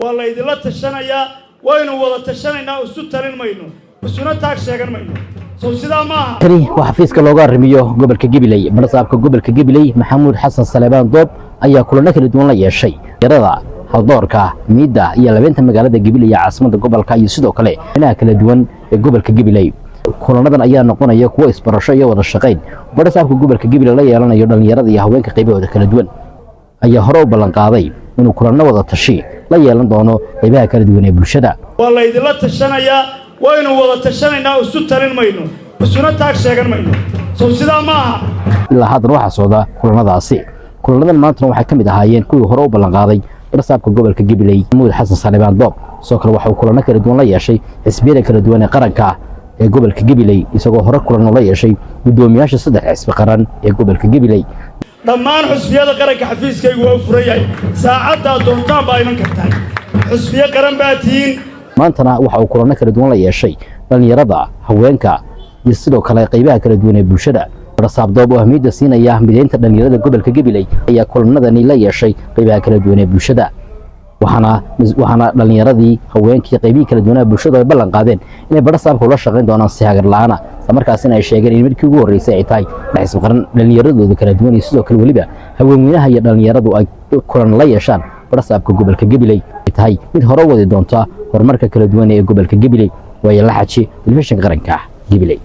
والله إذا لا تشنا يا وين ولا تشنا إنه سوترين ماينو بسونا تاك شجر ماينو سوسيدا ما كري وحفيز كلوغا رميو قبل كجبلي برصابك قبل كجبلي محمود حسن سليمان ضب أي كلنا كل دون لا يشي يرضى هالدورك ميدا يلا بنت مقالة جبلي عاصمة قبل كاي سدو كله هنا كل دون قبل كجبلي كلنا ذا أيام نقول أيه كويس برشة ولا الشقين برصابك قبل كجبلي لا يلا يردن يرضى يهوين كقيبه وذا كل دون أي هروب بلنقاضي إنه كلنا وضع تشي لا يلا دونه قيبها كل دون بالشدة والله إذا لا تشنا يا وين ولا تشنا إنه سوترين ماينو بسونا تاك شجر ماينو سوسيدا ما إلا هذا روح صودا كلنا ذا عصي كلنا ما تروح حكم إذا هايين كل هروب بلنقاضي برصابك قبل كجبلي محمود حسن سليمان ضب سوكر وحو كلنا كل دون لا يشي حسبينا كل دون قرنكا قبل كجبلي يسوق هرق كلنا لا يشي بدومياش صدق حسب قرن قبل كجبلي dhammaan xusbiyada qaranka xafiiskaygu waa furayay saacada doontaan baa iman kartaa xusbiyo qaran baa tiin maantana waxa uu kulana kala duwan la yeeshay dhalinyarada haweenka iyo sidoo kale qaybaha kala duwan ee bulshada rasaab doob oo ahmiyada siinaya mideynta dhalinyarada gobolka Gabiley ayaa kulanadani la yeeshay qaybaha kala duwan ee bulshada waxaana dhalinyaradii haweenkii qaybihii kala duwan ee bulshada ay ballan qaadeen inay barasaabka ula shaqeyn doonaan si hagar la'aan ah markaasina ay sheegeen in markii ugu horeysay ay tahay dhaxis qaran dhalinyaradooda kala duwan iyo sidoo kale waliba haweenweynaha iyo dhalinyaradu ay kulan la yeeshaan barasaabka gobolka Gabiley ay tahay mid hore wadi doonta horumarka kala duwan ee gobolka Gabiley way la xaji telefishinka qaranka Gabiley.